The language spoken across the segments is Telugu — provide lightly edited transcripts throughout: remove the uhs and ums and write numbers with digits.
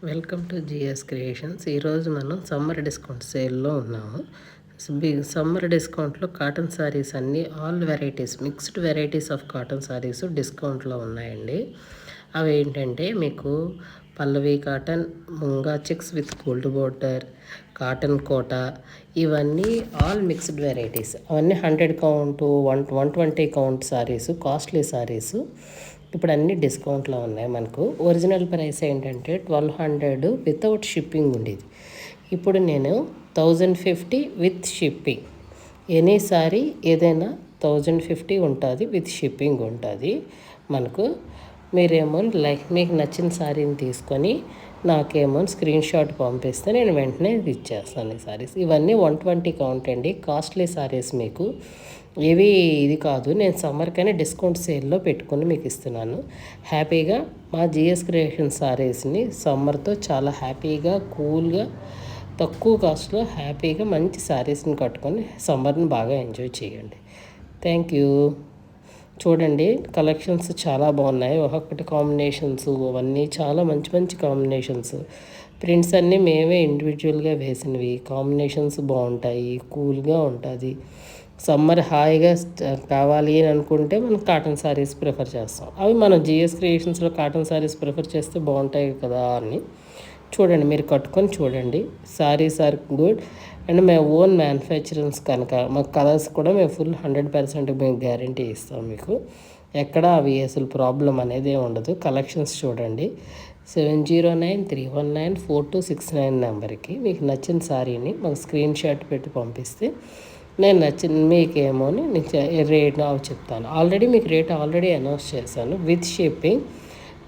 Welcome to GS creations. ఈరోజు మనం సమ్మర్ డిస్కౌంట్ సేల్లో ఉన్నాము. సమ్మర్ డిస్కౌంట్లో కాటన్ శారీస్ అన్నీ all varieties, mixed varieties of cotton saris డిస్కౌంట్లో ఉన్నాయండి. అవి ఏంటంటే మీకు Pallavi cotton, Munga checks with gold border, cotton Kota, ఇవన్నీ ఆల్ మిక్స్డ్ వెరైటీస్. అవన్నీ 100 count, 120 count saris, costly saris ఇప్పుడు అన్నీ డిస్కౌంట్లో ఉన్నాయి. మనకు ఒరిజినల్ ప్రైస్ ఏంటంటే 1200 వితౌట్ షిప్పింగ్ ఉండేది. ఇప్పుడు నేను 1050 విత్ షిప్పింగ్. ఎనీ సారీ ఏదైనా 1050 ఉంటుంది, విత్ షిప్పింగ్ ఉంటుంది మనకు. మీరేమో మీకు నచ్చిన శారీని తీసుకొని నాకేమో స్క్రీన్ షాట్ పంపిస్తే నేను వెంటనే ఇచ్చేస్తాను. ఈ శారీస్ ఇవన్నీ 120 కౌంట్ అండి. కాస్ట్లీ శారీస్ మీకు ఏవి ఇది కాదు. నేను సమ్మర్కైనా డిస్కౌంట్ సేల్లో పెట్టుకొని మీకు ఇస్తున్నాను. హ్యాపీగా మా జిఎస్ క్రియేషన్ శారీస్ని సమ్మర్తో చాలా హ్యాపీగా, కూల్గా, తక్కువ కాస్ట్లో హ్యాపీగా మంచి శారీస్ని కట్టుకొని సమ్మర్ని బాగా ఎంజాయ్ చేయండి. Thank you. చూడండి, కలెక్షన్స్ చాలా బాగున్నాయి. ఒక్కొక్కటి కాంబినేషన్స్ అవన్నీ చాలా మంచి మంచి కాంబినేషన్స్. ప్రింట్స్ అన్నీ మేమే ఇండివిజువల్గా వేసినవి. కాంబినేషన్స్ బాగుంటాయి, కూల్గా ఉంటుంది. సమ్మర్ హాయిగా కావాలి అని అనుకుంటే మనం కాటన్ శారీస్ ప్రిఫర్ చేస్తాం. అవి మనం జిఎస్ క్రియేషన్స్లో కాటన్ శారీస్ ప్రిఫర్ చేస్తే బాగుంటాయి కదా అని. చూడండి, మీరు కట్టుకొని చూడండి. శారీస్ ఆర్ గుడ్ అండ్ మేము ఓన్ మ్యానుఫ్యాక్చరింగ్స్ కనుక మాకు కలర్స్ కూడా మేము ఫుల్ 100% మేము గ్యారంటీ ఇస్తాం మీకు. ఎక్కడ అవి అసలు ప్రాబ్లం అనేది ఉండదు. కలెక్షన్స్ చూడండి. 7093194269 నెంబర్కి మీకు నచ్చిన శారీని మాకు స్క్రీన్ షాట్ పెట్టి పంపిస్తే నేను మీకేమో అని నేను రేట్ చెప్తాను. ఆల్రెడీ మీకు రేట్ అనౌన్స్ చేశాను. విత్ షిప్పింగ్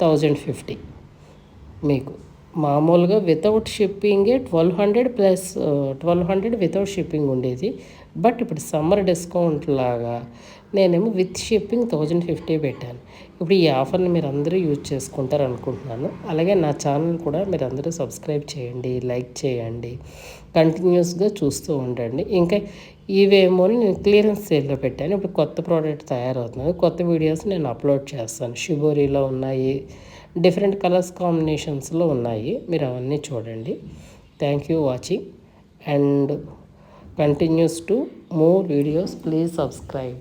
1050 మీకు. మామూలుగా వితౌట్ షిప్పింగే 1200 ప్లస్ 1200 వితౌట్ షిప్పింగ్ ఉండేది. బట్ ఇప్పుడు సమ్మర్ డిస్కౌంట్ లాగా నేనేమో విత్ షిప్పింగ్ 1050 పెట్టాను. ఇప్పుడు ఈ ఆఫర్ని మీరు అందరూ యూజ్ చేసుకుంటారు అనుకుంటున్నాను. అలాగే నా ఛానల్ కూడా మీరు అందరూ సబ్స్క్రైబ్ చేయండి, లైక్ చేయండి, కంటిన్యూస్గా చూస్తూ ఉండండి. ఇంకా ఇవేమో నేను క్లియరెన్స్ సేల్లో పెట్టాను. ఇప్పుడు కొత్త ప్రోడక్ట్ తయారవుతుంది. కొత్త వీడియోస్ నేను అప్లోడ్ చేస్తాను. షిబోరీలో ఉన్నాయి, డిఫరెంట్ కలర్స్ కాంబినేషన్స్లో ఉన్నాయి. మీరు అవన్నీ చూడండి. Thank you watching and continues to more videos. Please subscribe.